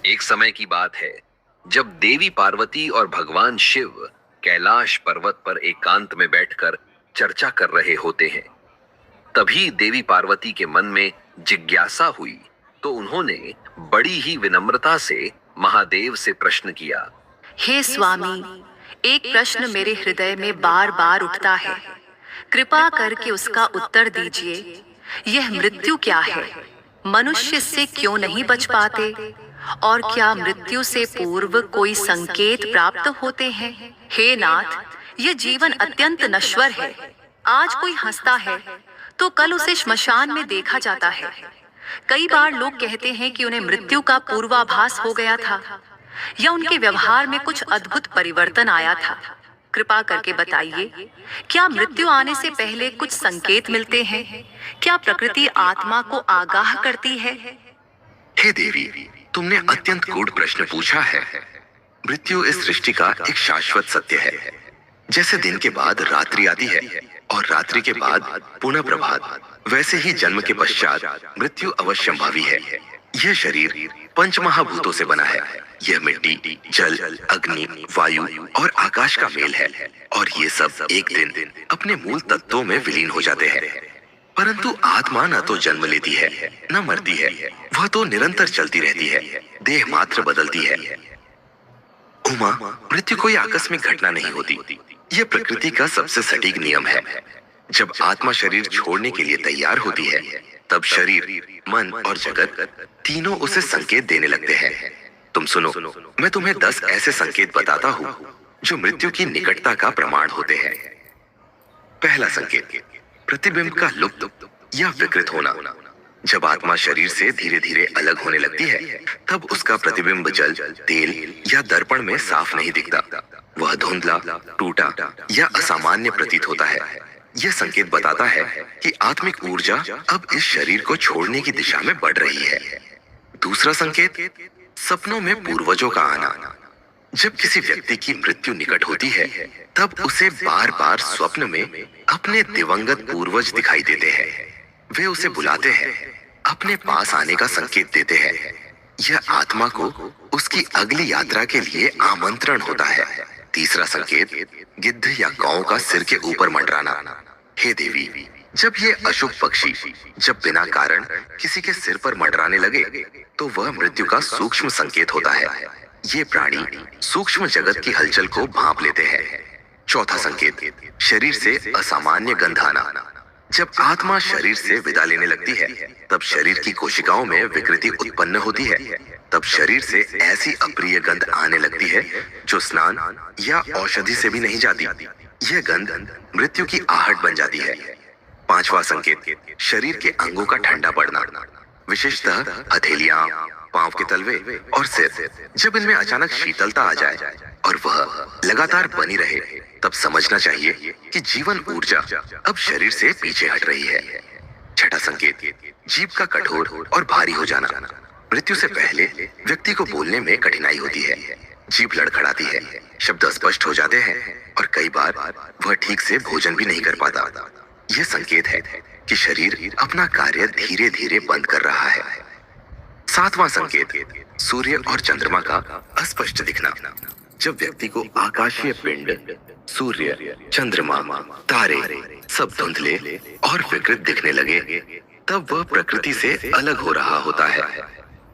एक समय की बात है जब देवी पार्वती और भगवान शिव कैलाश पर्वत पर एकांत में बैठकर चर्चा कर रहे होते हैं। तभी देवी पार्वती के मन में जिज्ञासा हुई तो उन्होंने बड़ी ही विनम्रता से महादेव से प्रश्न किया। हे स्वामी, एक प्रश्न मेरे हृदय में बार बार उठता है। कृपा करके उसका उत्तर दीजिए। यह मृत्यु क्या है? मनुष्य इससे क्यों नहीं बच पाते? और क्या मृत्यु से पूर्व कोई संकेत प्राप्त होते हैं? हे नाथ, यह जीवन अत्यंत नश्वर है। आज कोई हंसता है तो कल उसे श्मशान में देखा जाता है। कई बार लोग कहते हैं कि उन्हें मृत्यु का पूर्वाभास हो गया था या उनके व्यवहार में कुछ अद्भुत परिवर्तन आया था। कृपा करके बताइए, क्या मृत्यु आने से पहले कुछ संकेत मिलते हैं? क्या प्रकृति आत्मा को आगाह करती है? हे देवी, तुमने अत्यंत गूढ़ प्रश्न पूछा है। मृत्यु इस सृष्टि का एक शाश्वत सत्य है। जैसे दिन के बाद रात्रि आती है और रात्रि के बाद पुनः प्रभात, वैसे ही जन्म के पश्चात मृत्यु अवश्यंभावी है। यह शरीर पंच महाभूतों से बना है। यह मिट्टी, जल, अग्नि, वायु और आकाश का मेल है और ये सब एक दिन अपने मूल तत्वों में विलीन हो जाते हैं। परंतु आत्मा न तो जन्म लेती है न मरती है, वह तो निरंतर चलती रहती है, देह मात्र बदलती है। उमा, मृत्यु कोई आकस्मिक घटना नहीं होती। यह प्रकृति का सबसे सटीक नियम है। जब आत्मा शरीर छोड़ने के लिए तैयार होती है, तब शरीर, मन और जगत तीनों उसे संकेत देने लगते हैं। तुम सुनो, मैं तुम्हें 10 ऐसे संकेत बताता हूँ जो मृत्यु की निकटता का प्रमाण होते हैं। पहला संकेत, प्रतिबिंब का लुप्त या विकृत होना। जब आत्मा शरीर से धीरे धीरे अलग होने लगती है, तब उसका प्रतिबिंब जल, तेल या दर्पण में साफ नहीं दिखता। वह धुंधला, टूटा या असामान्य प्रतीत होता है। यह संकेत बताता है कि आत्मिक ऊर्जा अब इस शरीर को छोड़ने की दिशा में बढ़ रही है। दूसरा संकेत, सपनों में पूर्वजों का आना। जब किसी व्यक्ति की मृत्यु निकट होती है, तब उसे बार बार स्वप्न में अपने दिवंगत पूर्वज दिखाई देते हैं। वे उसे बुलाते हैं, अपने पास आने का संकेत देते हैं। यह आत्मा को उसकी अगली यात्रा के लिए आमंत्रण होता है। तीसरा संकेत, गिद्ध या काऊ का सिर के ऊपर मंडराना। हे देवी, जब ये अशुभ पक्षी जब बिना कारण किसी के सिर पर मंडराने लगे, तो वह मृत्यु का सूक्ष्म संकेत होता है। ये प्राणी सूक्ष्म जगत की हलचल को भांप लेते हैं। चौथा संकेत, शरीर से असामान्य गंध आना। जब आत्मा शरीर से विदा लेने लगती है, तब शरीर की कोशिकाओं में विकृति उत्पन्न होती है। तब शरीर से ऐसी अप्रिय गंध आने लगती है जो स्नान या औषधि से भी नहीं जाती। यह गंध मृत्यु की आहट बन जाती है। पांचवा संकेत, शरीर के अंगों का ठंडा पड़ना, विशेषतः हथेलियां, पांव के तलवे और सिर। जब इनमें अचानक शीतलता आ जाए और वह लगातार बनी रहे, तब समझना चाहिए कि जीवन ऊर्जा अब शरीर से पीछे हट रही है। छठा संकेत, जीभ का कठोर और भारी हो जाना। मृत्यु से पहले व्यक्ति को बोलने में कठिनाई होती है, जीभ लड़खड़ाती है, शब्द अस्पष्ट हो जाते हैं और कई बार वह ठीक से भोजन भी नहीं कर पाता। यह संकेत है कि शरीर अपना कार्य धीरे धीरे बंद कर रहा है। सातवां संकेत, सूर्य और चंद्रमा का अस्पष्ट दिखना। जब व्यक्ति को आकाशीय पिंड, सूर्य, चंद्रमा, तारे सब धुंधले और विकृत दिखने लगे, तब वह प्रकृति से अलग हो रहा होता है।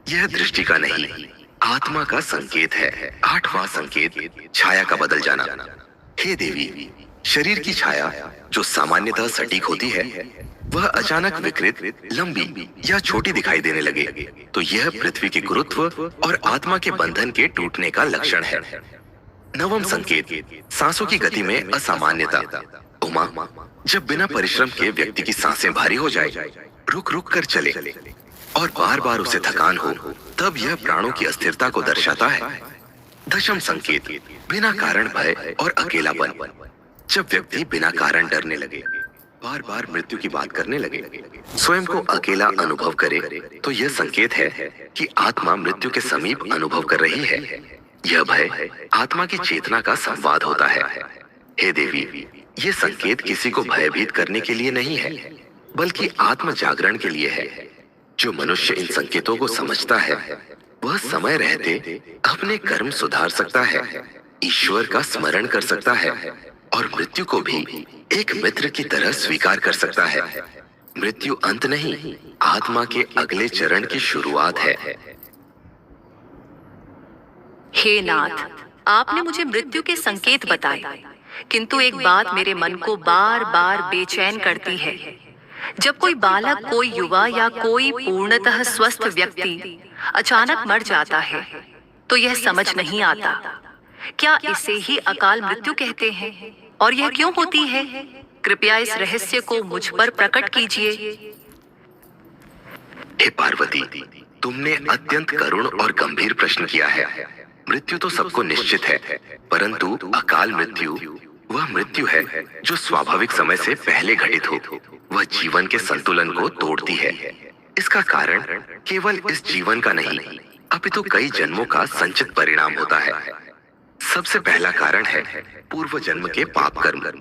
यह दृष्टि का नहीं, आत्मा का संकेत है। आठवां संकेत, छाया का बदल जाना। हे देवी, शरीर की छाया जो सामान्यतः सटीक होती है, वह अचानक विकृत, लंबी या छोटी दिखाई देने लगे, तो यह पृथ्वी के गुरुत्व और आत्मा के बंधन के टूटने का लक्षण है। नवम संकेत, सांसों की गति में असामान्यता। उमा, जब बिना परिश्रम के व्यक्ति की सांसें भारी हो जाए, रुक रुक कर चले और बार बार उसे थकान हो, तब यह प्राणों की अस्थिरता को दर्शाता है। दशम संकेत, बिना कारण भय और अकेलापन। जब व्यक्ति बिना कारण डरने लगे, बार बार मृत्यु की बात करने लगे, स्वयं को अकेला अनुभव करे, तो यह संकेत है कि आत्मा मृत्यु के समीप अनुभव कर रही है। यह भय आत्मा की चेतना का संवाद होता है। हे देवी, ये संकेत किसी को भयभीत करने के लिए नहीं है, बल्कि आत्म जागरण के लिए है। जो मनुष्य इन संकेतों को समझता है, वह समय रहते अपने कर्म सुधार सकता है, ईश्वर का स्मरण कर सकता है और मृत्यु को भी एक मित्र की तरह स्वीकार कर सकता है। मृत्यु अंत नहीं, आत्मा के अगले चरण की शुरुआत है। हे नाथ, आपने मुझे मृत्यु के संकेत बताए, किंतु एक बात मेरे मन को बार बार बेचैन करती है। जब कोई बालक, कोई युवा या कोई पूर्णतः स्वस्थ व्यक्ति अचानक मर जाता है, तो यह समझ नहीं आता, क्या इसे ही अकाल मृत्यु कहते हैं और यह क्यों होती है? कृपया इस रहस्य को मुझ पर प्रकट कीजिए। हे पार्वती, तुमने अत्यंत करुण और गंभीर प्रश्न किया है। मृत्यु तो सबको निश्चित है, परंतु अकाल मृत्यु वह मृत्यु है जो स्वाभाविक समय से पहले घटित हो। वह जीवन के संतुलन को तोड़ती है। इसका कारण केवल इस जीवन का नहीं, अपितु कई जन्मों का संचित परिणाम होता है। सबसे पहला कारण है पूर्व जन्म के पाप कर्म।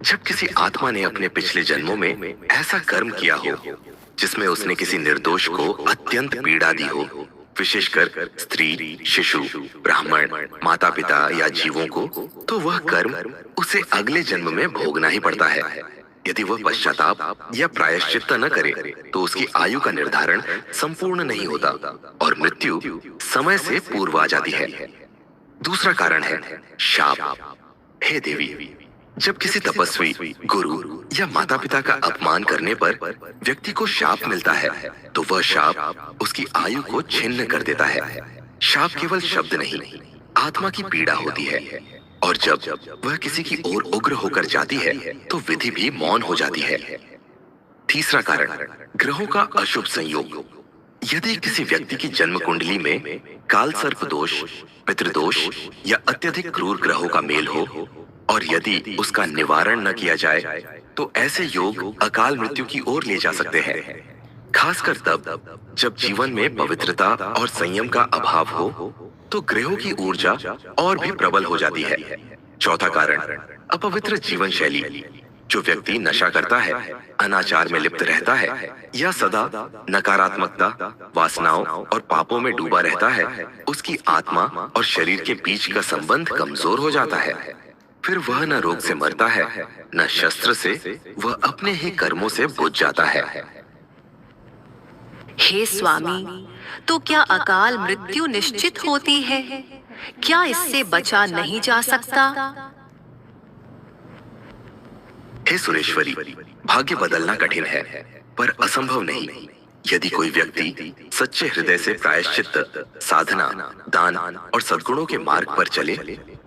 जब किसी आत्मा ने अपने पिछले जन्मों में ऐसा कर्म किया हो जिसमें उसने किसी निर्दोष को अत्यंत पीड़ा दी हो, विशेषकर स्त्री, शिशु, ब्राह्मण, माता पिता या जीवों को, तो वह कर्म उसे अगले जन्म में भोगना ही पड़ता है। यदि वह पश्चाताप या प्रायश्चित्त न करे तो उसकी आयु का निर्धारण संपूर्ण नहीं होता और मृत्यु समय से पूर्व आ जाती है। दूसरा कारण है शाप। हे देवी, जब किसी तपस्वी, गुरु या माता पिता का अपमान करने पर व्यक्ति को शाप मिलता है, तो वह शाप उसकी आयु को छिन्न कर देता है। शाप केवल शब्द नहीं, आत्मा की पीड़ा होती है, और जब वह किसी की ओर उग्र होकर जाती है तो विधि भी मौन हो जाती है। तीसरा कारण ग्रहों का अशुभ संयोग। यदि किसी व्यक्ति की जन्म कुंडली में काल सर्प दोष, पितृदोष या अत्यधिक क्रूर ग्रहों का मेल हो और यदि उसका निवारण न किया जाए तो ऐसे योग अकाल मृत्यु की ओर ले जा सकते हैं। खासकर तब जब जीवन में पवित्रता और संयम का अभाव हो तो ग्रहों की ऊर्जा और भी प्रबल हो जाती है। चौथा कारण अपवित्र जीवन शैली। जो व्यक्ति नशा करता है, अनाचार में लिप्त रहता है या सदा नकारात्मकता, वासनाओं और पापों में डूबा रहता है, उसकी आत्मा और शरीर के बीच का संबंध कमजोर हो जाता है। फिर वह न रोग से मरता है, न शस्त्र से, वह अपने ही कर्मों से बुझ जाता है। हे स्वामी, तो क्या अकाल मृत्यु निश्चित होती है? क्या इससे बचा नहीं जा सकता? हे सुरेश्वरी, भाग्य बदलना कठिन है पर असंभव नहीं। यदि कोई व्यक्ति सच्चे हृदय से प्रायश्चित, साधना, दान और सद्गुणों के मार्ग पर चले,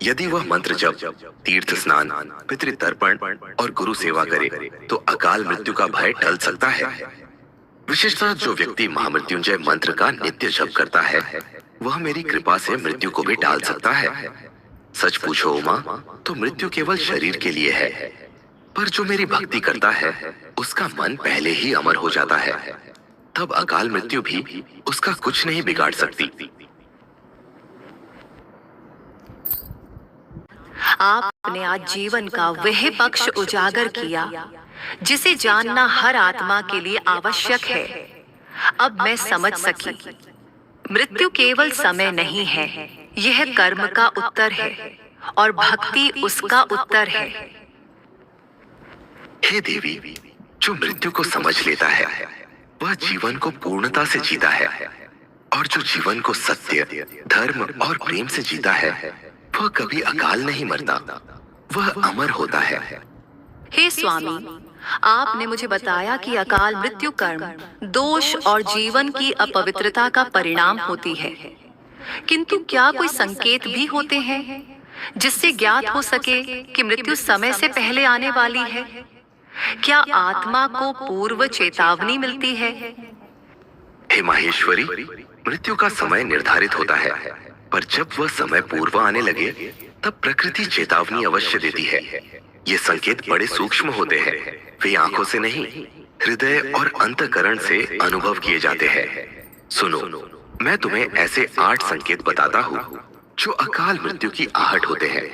यदि वह मंत्र जप, तीर्थ स्नान, पितृतर्पण और गुरु सेवा करे, तो अकाल मृत्यु का भय टल सकता है। विशेषतः जो व्यक्ति महामृत्युंजय मंत्र का नित्य जप करता है, वह मेरी कृपा से मृत्यु को भी टाल सकता है। सच पूछो उमा, तो मृत्यु केवल शरीर के लिए है, पर जो मेरी भक्ति करता है उसका मन पहले ही अमर हो जाता है। तब अकाल मृत्यु भी उसका कुछ नहीं बिगाड़ सकती। आपने आज जीवन का वह पक्ष उजागर किया जिसे जानना हर आत्मा के लिए आवश्यक है। अब मैं समझ सकी, मृत्यु केवल समय नहीं है, यह कर्म का उत्तर है और भक्ति उसका उत्तर है। हे देवी, जो मृत्यु को समझ लेता है वह जीवन को पूर्णता से जीता है, और जो जीवन को सत्य, धर्म और प्रेम से जीता है वह कभी अकाल नहीं मरता, वह अमर होता है। हे स्वामी, आपने मुझे बताया कि अकाल मृत्यु कर्म, दोष और जीवन की अपवित्रता का परिणाम होती है, किंतु क्या कोई संकेत भी होते हैं जिससे ज्ञात हो सके कि मृत्यु समय से पहले आने वाली है? क्या आत्मा को पूर्व चेतावनी मिलती है? हे माहेश्वरी, मृत्यु का समय निर्धारित होता है, पर जब वह समय पूर्व आने लगे तब प्रकृति चेतावनी अवश्य देती है। ये संकेत बड़े सूक्ष्म होते हैं, वे आंखों से नहीं, हृदय और अंतःकरण से अनुभव किए जाते हैं। सुनो, मैं तुम्हें ऐसे 8 संकेत बताता हूँ जो अकाल मृत्यु की आहट होते हैं।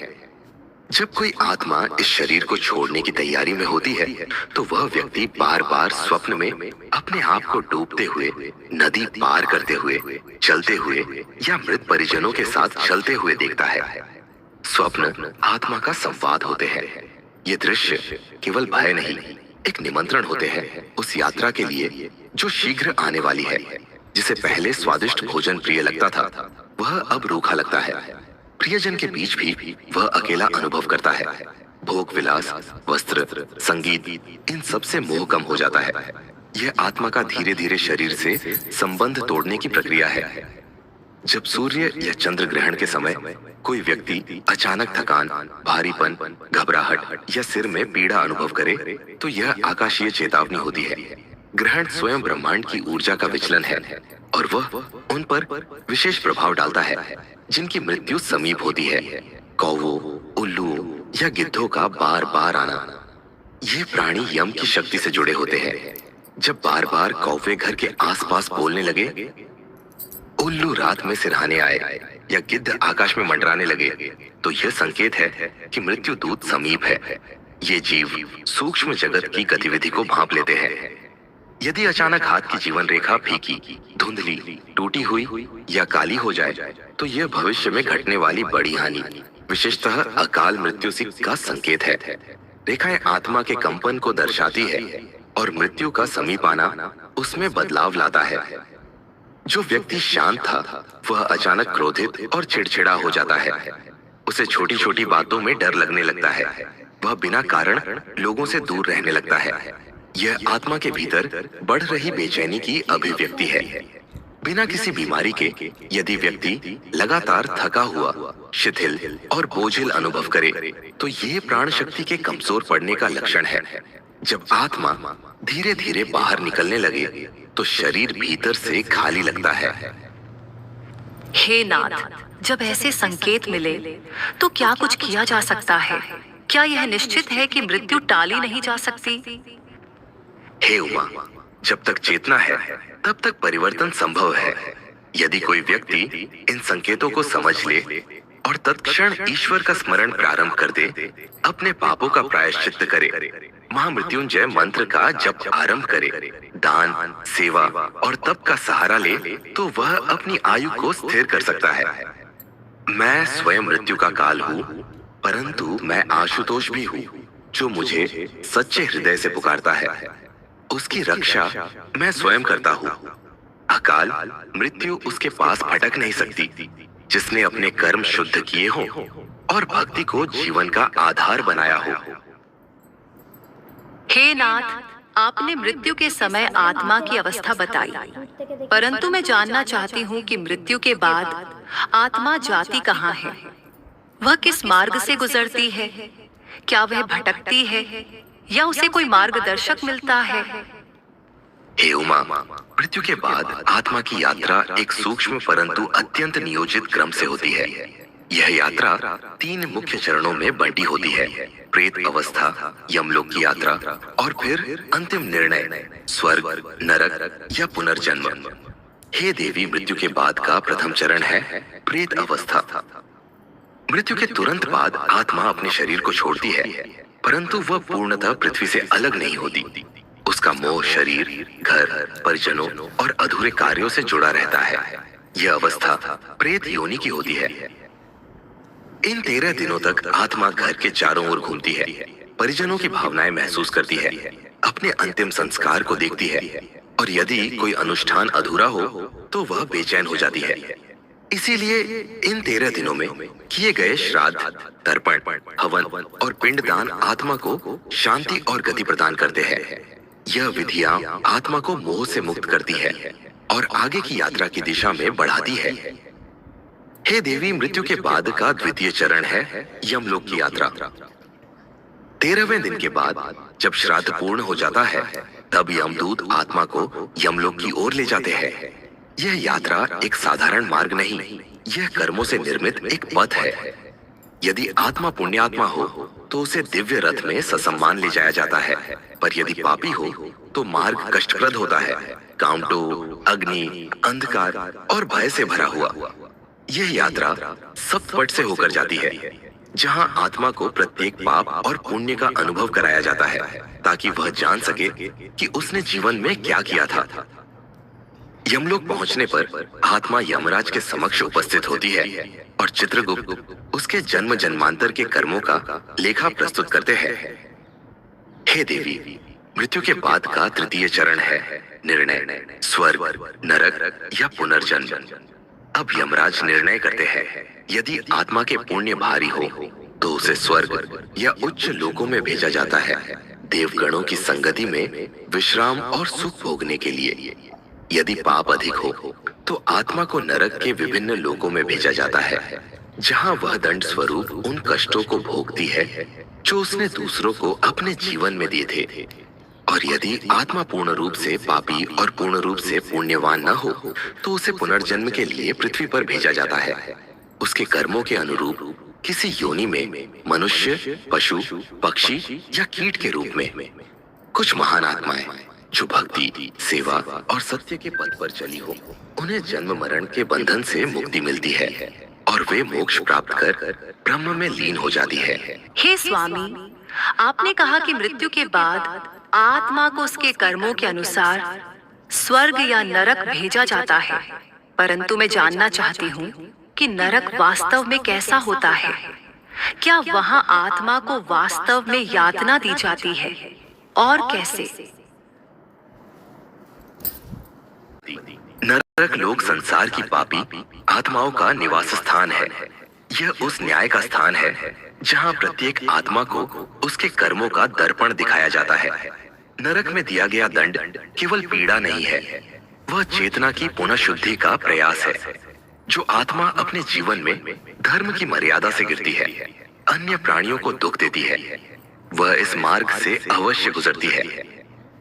जब कोई आत्मा इस शरीर को छोड़ने की तैयारी में होती है तो वह व्यक्ति बार बार स्वप्न में अपने आप को डूबते हुए, नदी पार करते हुए, चलते हुए या मृत परिजनों के साथ चलते हुए देखता है। स्वप्न आत्मा का संवाद होते हैं। ये दृश्य केवल भय नहीं, एक निमंत्रण होते हैं उस यात्रा के लिए जो शीघ्र आने वाली है। जिसे पहले स्वादिष्ट भोजन प्रिय लगता था, वह अब रूखा लगता है। प्रियजन के बीच भी वह अकेला अनुभव करता है। भोग विलास, वस्त्र, संगीत, इन सब से मोह कम हो जाता है। यह आत्मा का धीरे धीरे शरीर से संबंध तोड़ने की प्रक्रिया है। जब सूर्य या चंद्र ग्रहण के समय कोई व्यक्ति अचानक थकान, भारीपन, घबराहट या सिर में पीड़ा अनुभव करे तो यह आकाशीय चेतावनी होती है। ग्रहण स्वयं ब्रह्मांड की ऊर्जा का विचलन है और वह उन पर विशेष प्रभाव डालता है जिनकी मृत्यु समीप होती है। कौवों, उल्लुओं या गिद्धों का बार बार आना, ये प्राणी यम की शक्ति से जुड़े होते हैं। जब बार बार कौवे घर के आसपास बोलने लगे, उल्लू रात में सिरहाने आए या गिद्ध आकाश में मंडराने लगे तो यह संकेत है कि मृत्यु दूत समीप है। ये जीव सूक्ष्म जगत की गतिविधि को भांप लेते हैं। यदि अचानक हाथ की जीवन रेखा फीकी, धुंधली, टूटी हुई या काली हो जाए तो यह भविष्य में घटने वाली बड़ी हानि, विशेषतः अकाल मृत्यु का संकेत है। रेखाएं आत्मा के कंपन को दर्शाती है और मृत्यु का समीप आना उसमें बदलाव लाता है। जो व्यक्ति शांत था वह अचानक क्रोधित और चिड़चिड़ा हो जाता है। उसे छोटी छोटी बातों में डर लगने लगता है। वह बिना कारण लोगों से दूर रहने लगता है। यह आत्मा के भीतर बढ़ रही बेचैनी की अभिव्यक्ति है। बिना किसी बीमारी के यदि व्यक्ति लगातार थका हुआ, शिथिल और बोझिल अनुभव करे तो यह प्राण शक्ति के कमजोर पड़ने का लक्षण है। जब आत्मा धीरे धीरे बाहर निकलने लगे तो शरीर भीतर से खाली लगता है। हे नाथ, जब ऐसे संकेत मिले तो क्या कुछ किया जा सकता है? क्या यह निश्चित है कि मृत्यु टाली नहीं जा सकती? हे उमा, जब तक चेतना है तब तक परिवर्तन संभव है। यदि कोई व्यक्ति इन संकेतों को समझ ले और तत्क्षण ईश्वर का स्मरण प्रारंभ कर दे, अपने पापों का प्रायश्चित्त करे, महामृत्युंजय मंत्र का जप आरंभ करे, दान, सेवा और तप का सहारा ले तो वह अपनी आयु को स्थिर कर सकता है। मैं स्वयं मृत्यु का काल हूँ, परंतु मैं आशुतोष भी हूँ जो मुझे सच्चे हृदय से पुकारता है। उसकी रक्षा मैं स्वयं करता हूँ। अकाल मृत्यु उसके पास भटक नहीं सकती। जिसने अपने कर्म शुद्ध किए हों और भक्ति को जीवन का आधार बनाया हो। हे नाथ, आपने मृत्यु के समय आत्मा की अवस्था बताई, परंतु मैं जानना चाहती हूँ कि मृत्यु के बाद आत्मा जाती कहाँ है? वह किस मार्ग से गुजरती है? क्या वह भटकती है या उसे कोई मार्गदर्शक मिलता है? हे उमा, मृत्यु के बाद आत्मा की यात्रा एक सूक्ष्म परंतु अत्यंत नियोजित क्रम से होती है। यह यात्रा 3 मुख्य चरणों में बंटी होती है: प्रेत अवस्था, यमलोक की यात्रा और फिर अंतिम निर्णय, स्वर्ग, नरक या पुनर्जन्म। हे देवी, मृत्यु के बाद का प्रथम चरण है प्रेत अवस्था। मृत्यु के तुरंत बाद आत्मा अपने शरीर को छोड़ती है, परंतु वह पूर्णतः पृथ्वी से अलग नहीं होती। उसका मोह शरीर, घर, परिजनों और अधूरे कार्यों से जुड़ा रहता है। यह अवस्था प्रेत योनि की होती है। इन 13 दिनों तक आत्मा घर के चारों ओर घूमती है, परिजनों की भावनाएं महसूस करती है, अपने अंतिम संस्कार को देखती है और यदि कोई अनुष्ठान अधूरा हो तो वह बेचैन हो जाती है। इसीलिए इन 13 दिनों में किए गए श्राद्ध, तर्पण, हवन और पिंडदान आत्मा को शांति और गति प्रदान करते हैं। यह विधियां आत्मा को मोह से मुक्त करती है और आगे की यात्रा की दिशा में बढ़ाती है। हे देवी, मृत्यु के बाद का द्वितीय चरण है यमलोक की यात्रा। 13वें दिन के बाद जब श्राद्ध पूर्ण हो जाता है तब यमदूत आत्मा को यमलोक की ओर ले जाते हैं। यह यात्रा एक साधारण मार्ग नहीं, यह कर्मों से निर्मित एक पथ है। यदि आत्मा पुण्यात्मा हो तो उसे दिव्य रथ में ससम्मान ले जाया जाता है, पर यदि पापी हो तो मार्ग कष्टप्रद होता है, कांटों, अग्नि, अंधकार और भय से भरा हुआ। यह यात्रा सप्तपट से होकर जाती है। जहां आत्मा को प्रत्येक पाप और पुण्य का अनुभव कराया जाता है ताकि वह जान सके कि उसने जीवन में क्या किया था। यमलोक पहुंचने पर आत्मा यमराज के समक्ष उपस्थित होती है और चित्रगुप्त उसके जन्म जन्मांतर के कर्मों का लेखा प्रस्तुत करते हैं। हे देवी, मृत्यु के बाद का तृतीय चरण है निर्णय, स्वर्ग, नरक या पुनर्जन्म। अब यमराज निर्णय करते हैं। यदि आत्मा के पुण्य भारी हो तो उसे स्वर्ग या उच्च लोकों में भेजा जाता है, देवगणों की संगति में विश्राम और सुख भोगने के लिए। यदि पाप अधिक हो तो आत्मा को नरक के विभिन्न लोकों में भेजा जाता है, जहां वह दंड स्वरूप उन कष्टों को भोगती है जो उसने दूसरों को अपने जीवन में दिए थे। और यदि आत्मा पूर्ण रूप से पापी और पूर्ण रूप से पुण्यवान न हो तो उसे पुनर्जन्म के लिए पृथ्वी पर भेजा जाता है, उसके कर्मों के अनुरूप किसी योनि में, मनुष्य, पशु, पक्षी या कीट के रूप में। कुछ महान आत्माएं जो भक्ति, सेवा और सत्य के पथ पर चली हो, उन्हें जन्म मरण के बंधन से मुक्ति मिलती है और वे मोक्ष प्राप्त कर ब्रह्म में लीन हो जाती है। हे स्वामी, आपने कहा कि मृत्यु के बाद आत्मा को उसके कर्मों के अनुसार स्वर्ग या नरक भेजा जाता है, परंतु मैं जानना चाहती हूँ कि नरक वास्तव में कैसा होता है। क्या वहाँ आत्मा को वास्तव में यातना दी जाती है और कैसे? नरक लोक संसार की पापी आत्माओं का निवास स्थान है। यह उस न्याय का स्थान है जहां प्रत्येक आत्मा को उसके कर्मों का दर्पण दिखाया जाता है। नरक में दिया गया दंड केवल पीड़ा नहीं है, वह चेतना की पुनः शुद्धि का प्रयास है। जो आत्मा अपने जीवन में धर्म की मर्यादा से गिरती है, अन्य प्राणियों को दुख देती है, वह इस मार्ग से अवश्य गुजरती है।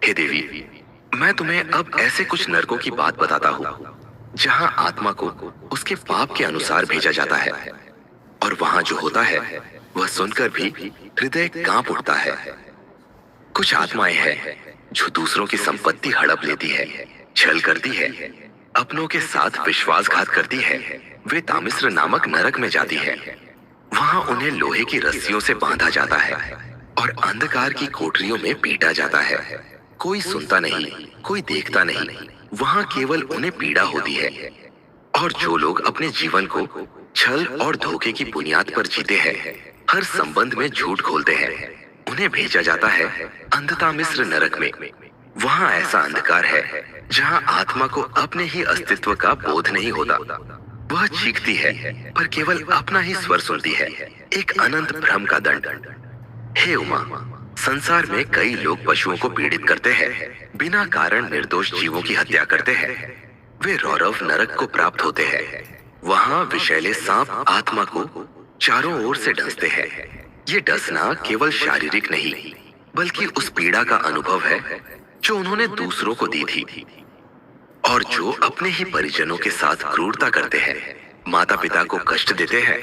हे देवी, मैं तुम्हें अब ऐसे कुछ नरकों की बात बताता हूँ जहाँ आत्मा को उसके पाप के अनुसार भेजा जाता है, और वहाँ जो होता है वह सुनकर भी हृदय कांप उठता है। कुछ आत्माएं हैं जो दूसरों की संपत्ति हड़प लेती है, छल करती है, अपनों के साथ विश्वासघात करती है। वे तामिस्र नामक नरक में जाती है। वहाँ उन्हें लोहे की रस्सियों से बांधा जाता है और अंधकार की कोठरियों में पीटा जाता है। कोई सुनता नहीं, कोई देखता नहीं, वहाँ केवल उन्हें पीड़ा होती है। और जो लोग अपने जीवन को छल और धोखे की बुनियाद पर जीते हैं, हर संबंध में झूठ खोलते हैं, उन्हें भेजा जाता है अंधतामिस्र नरक में। वहाँ ऐसा अंधकार है जहाँ आत्मा को अपने ही अस्तित्व का बोध नहीं होता। वह चीखती है पर केवल अपना ही स्वर सुनती है, एक अनंत भ्रम का दंड। हे उमा, संसार में कई लोग पशुओं को पीड़ित करते हैं, बिना कारण निर्दोष जीवों की हत्या करते हैं। वे रौरव नरक को प्राप्त होते हैं। वहाँ विषैले सांप आत्मा को चारों ओर से डसते हैं। ये डसना केवल शारीरिक नहीं, बल्कि उस पीड़ा का अनुभव है जो उन्होंने दूसरों को दी थी। और जो अपने ही परिजनों के साथ क्रूरता करते हैं, माता पिता को कष्ट देते हैं,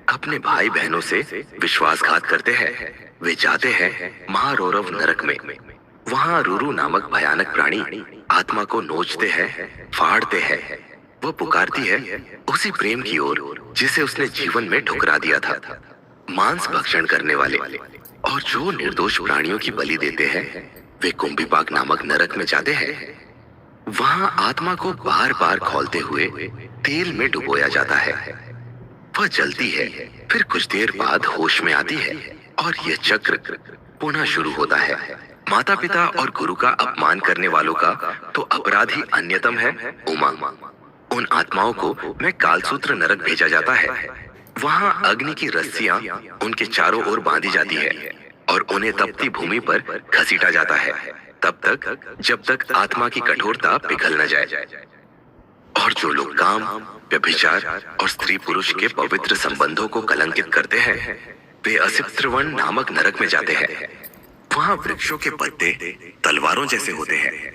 अपने भाई बहनों से विश्वासघात करते हैं, वे जाते हैं महारौरव नरक में। वहाँ रुरु नामक भयानक प्राणी आत्मा को नोचते हैं, फाड़ते हैं। वह पुकारती है उसी प्रेम की ओर जिसे उसने जीवन में ठुकरा दिया था। मांस भक्षण करने वाले और जो निर्दोष प्राणियों की बलि देते हैं, वे कुंभीपाक नामक नरक में जाते हैं। वहां आत्मा को बार बार खौलते हुए तेल में डुबोया जाता है। वह जलती है, फिर कुछ देर बाद होश में आती है और यह चक्र पुनः शुरू होता है। माता पिता और गुरु का अपमान करने वालों का तो अपराधी अन्यतम है उमा। उन आत्माओं को मैं कालसूत्र नरक भेजा जाता है। वहां अग्नि की रस्सियां उनके चारों ओर बांधी जाती है और उन्हें तपती भूमि पर घसीटा जाता है, तब तक जब तक आत्मा की कठोरता पिघल न जाए। और जो लोग काम, व्यभिचार और स्त्री पुरुष के पवित्र संबंधों को कलंकित करते हैं, वे असिप्त्रवन नामक नरक में जाते हैं। वहां वृक्षों के पत्ते तलवारों जैसे होते हैं।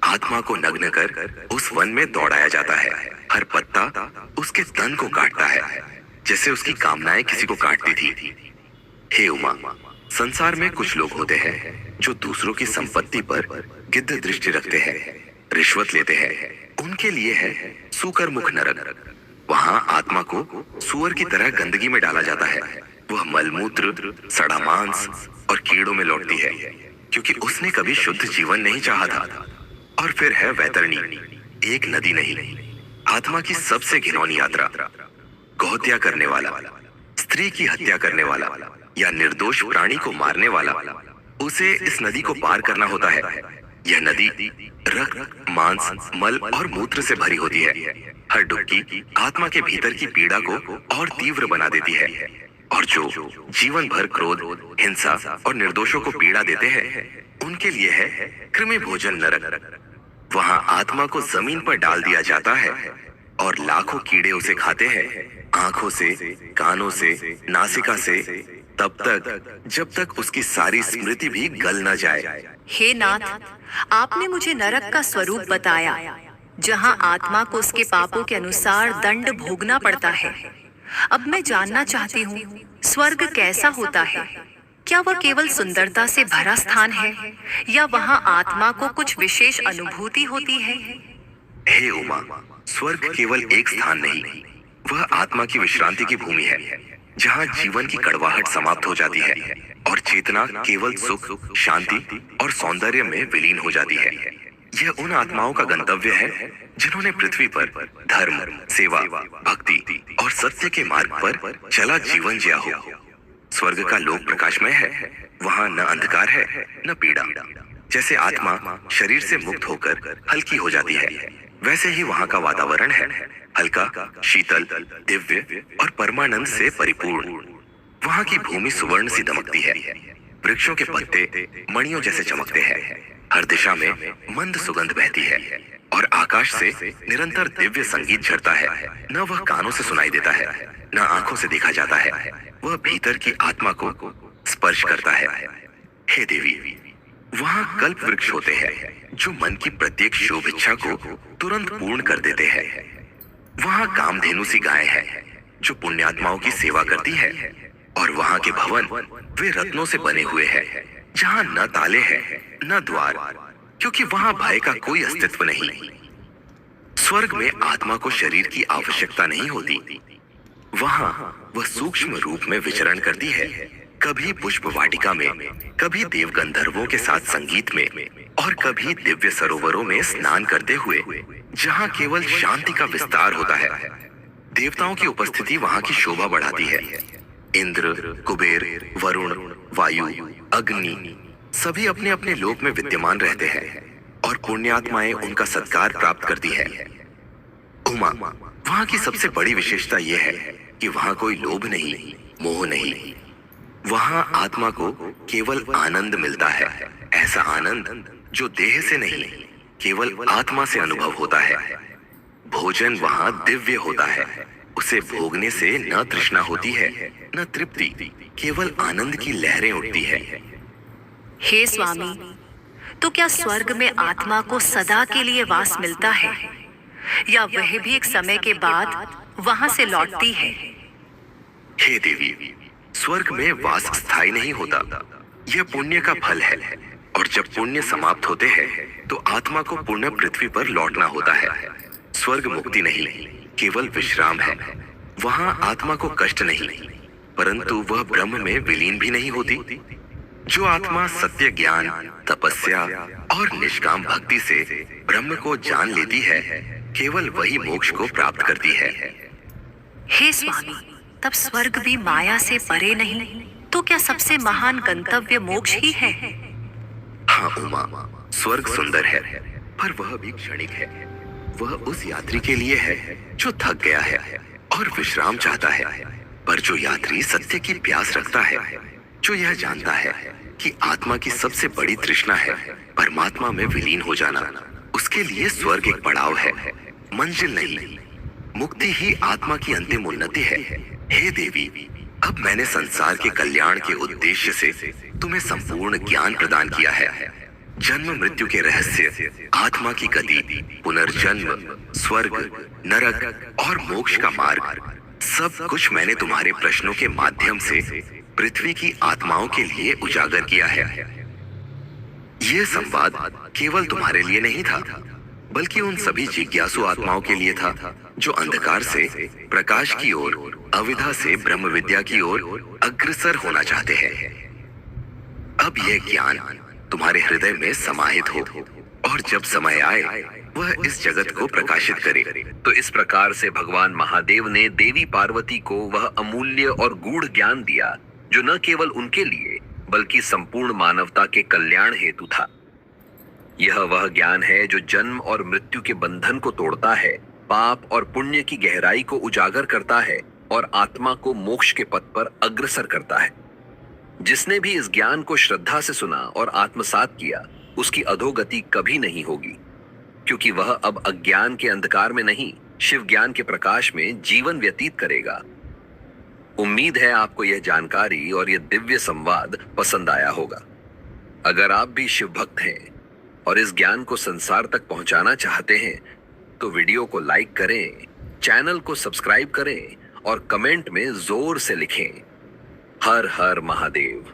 आत्मा को नग्न कर उस वन में दौड़ाया जाता है। हर पत्ता उसके तन को काटता है, जैसे उसकी कामनाएं किसी को काटती थी। हे उमा, संसार में कुछ लोग होते हैं जो दूसरों की संपत्ति पर गिद्ध दृष्टि रखते हैं, रिश्वत लेते हैं। उनके लिए है सूकर मुख नरक। वहां आत्मा को सुअर की तरह गंदगी में डाला जाता है वह मलमूत्र, सड़ा मांस और कीड़ों में लौटती है, क्योंकि उसने कभी शुद्ध जीवन नहीं चाहा था। और फिर है वैतरणी, एक नदी नहीं, आत्मा की सबसे घिनौनी यात्रा। गौहत्या करने वाला, स्त्री की हत्या करने वाला या निर्दोष प्राणी को मारने वाला, उसे इस नदी को पार करना होता है। यह नदी रक्त, मांस, मल और मूत्र से भरी होती है। हर डुबकी आत्मा के भीतर की पीड़ा को और तीव्र बना देती है, और जो जीवन भर क्रोध, हिंसा और निर्दोषों को पीड़ा देते हैं, उनके लिए है कृमि भोजन नरक। वहां आत्मा को जमीन पर डाल दिया जाता है और लाखों कीड़े उसे खाते हैं, आंखों से, कानों से, नासिका से, तब तक जब तक उसकी सारी स्मृति भी गल न जाए। हे नाथ, आपने मुझे नरक का स्वरूप बताया, जहां आत्मा को उसके पापों के अनुसार दंड भोगना पड़ता है। अब मैं जानना चाहती हूँ, स्वर्ग कैसा होता है? क्या वह केवल सुंदरता से भरा स्थान है, या वहां आत्मा को कुछ विशेष अनुभूति होती है? हे उमा, स्वर्ग केवल एक स्थान नहीं, वह आत्मा की विश्रांति की भूमि है, जहाँ जीवन की कड़वाहट समाप्त हो जाती है और चेतना केवल सुख, शांति और सौंदर्य में विलीन हो जाती है। यह उन आत्माओं का गंतव्य है जिन्होंने पृथ्वी पर धर्म, सेवा, भक्ति और सत्य के मार्ग पर चला जीवन जिया हो। स्वर्ग का लोक प्रकाशमय है, वहाँ न अंधकार है न पीड़ा। जैसे आत्मा शरीर से मुक्त होकर हल्की हो जाती है, वैसे ही वहाँ का वातावरण है, हल्का, शीतल, दिव्य और परमानंद से परिपूर्ण। वहाँ की भूमि सुवर्ण सी दमकती है, वृक्षों के पत्ते मणियों जैसे चमकते हैं, हर दिशा में मंद सुगंध बहती है और आकाश से निरंतर दिव्य संगीत झरता है। न वह कानों से सुनाई देता है, न आंखों से देखा जाता है, वह भीतर की आत्मा को स्पर्श करता है। हे देवी, वहाँ कल्प वृक्ष होते हैं जो मन की प्रत्येक शुभ इच्छा को तुरंत पूर्ण कर देते हैं। वहाँ कामधेनु सी गाय है जो पुण्यात्माओं की सेवा करती है, और वहाँ के भवन वे रत्नों से बने हुए हैं, जहाँ न ताले हैं न द्वार, क्योंकि वहाँ भय का कोई अस्तित्व नहीं। स्वर्ग में आत्मा को शरीर की आवश्यकता नहीं होती। वहाँ वह सूक्ष्म रूप में विचरण करती है, कभी पुष्प वाटिका में, कभी देव गंधर्वों के साथ संगीत में, और कभी दिव्य सरोवरों में स्नान करते हुए, जहाँ केवल शांति का विस्तार होता है। देवताओं की उपस्थिति वहाँ की शोभा बढ़ाती है। इंद्र, कुबेर, वरुण, वायु, अग्नि सभी अपने अपने लोक में विद्यमान रहते हैं, और पुण्यात्माएं उनका सत्कार प्राप्त करती है। उमा, वहाँ की सबसे बड़ी विशेषता यह है कि वहाँ कोई लोभ नहीं, मोह नहीं। वहाँ आत्मा को केवल आनंद मिलता है, ऐसा आनंद जो देह से नहीं, केवल आत्मा से अनुभव होता है। भोजन वहाँ दिव्य होता है, उसे भोगने से न तृष्णा होती है न तृप्ति, केवल आनंद की लहरें उठती है। हे स्वामी, तो क्या स्वर्ग में आत्मा को सदा के लिए वास मिलता है, या वह भी एक समय के बाद वहां से लौटती है? हे देवी, स्वर्ग में वास स्थायी नहीं होता, यह पुण्य का फल है, और जब पुण्य समाप्त होते हैं तो आत्मा को पुनः पृथ्वी पर लौटना होता है। स्वर्ग मुक्ति नहीं, केवल विश्राम है। वहाँ आत्मा को कष्ट नहीं, परंतु वह ब्रह्म में विलीन भी नहीं होती। जो आत्मा सत्य ज्ञान, तपस्या और निष्काम भक्ति से ब्रह्म को जान लेती है, केवल वही मोक्ष को प्राप्त करती है। हे स्वामी, तब स्वर्ग भी माया से परे नहीं, तो क्या सबसे महान गंतव्य मोक्ष ही है? हाँ उमा, स्वर्ग सुंदर है, पर वह भी क्षणिक है। वह उस यात्री के लिए है जो थक गया है और विश्राम चाहता है। पर जो यात्री सत्य की प्यास रखता है, जो यह जानता है कि आत्मा की सबसे बड़ी तृष्णा है परमात्मा में विलीन हो जाना, उसके लिए स्वर्ग एक पड़ाव है, मंजिल नहीं। मुक्ति ही आत्मा की अंतिम उन्नति है। हे देवी, अब मैंने संसार के कल्याण के उद्देश्य से तुम्हें संपूर्ण ज्ञान प्रदान किया है। जन्म मृत्यु के रहस्य, आत्मा की गति, पुनर्जन्म, स्वर्ग, नरक और मोक्ष का मार्ग, सब कुछ मैंने तुम्हारे प्रश्नों के माध्यम से पृथ्वी की आत्माओं के लिए उजागर किया है। यह संवाद केवल तुम्हारे लिए नहीं था, बल्कि उन सभी जिज्ञासु आत्माओं के लिए था जो अंधकार से प्रकाश की ओर, अविद्या से ब्रह्म विद्या की ओर अग्रसर होना चाहते हैं। अब यह ज्ञान तुम्हारे हृदय में समाहित हो और जब समय आए वह इस जगत को प्रकाशित करे। तो इस प्रकार से भगवान महादेव ने देवी पार्वती को वह अमूल्य और गूढ़ ज्ञान दिया जो न केवल उनके लिए बल्कि संपूर्ण मानवता के कल्याण हेतु था। यह वह ज्ञान है जो जन्म और मृत्यु के बंधन को तोड़ता है, पाप और पुण्य की गहराई को उजागर करता है और आत्मा को मोक्ष के पथ पर अग्रसर करता है। जिसने भी इस ज्ञान को श्रद्धा से सुना और आत्मसात किया, उसकी अधोगति कभी नहीं होगी, क्योंकि वह अब अज्ञान के अंधकार में नहीं, शिव ज्ञान के प्रकाश में जीवन व्यतीत करेगा। उम्मीद है आपको यह जानकारी और यह दिव्य संवाद पसंद आया होगा। अगर आप भी शिव भक्त हैं और इस ज्ञान को संसार तक पहुंचाना चाहते हैं तो वीडियो को लाइक करें, चैनल को सब्सक्राइब करें और कमेंट में जोर से लिखें, हर हर महादेव।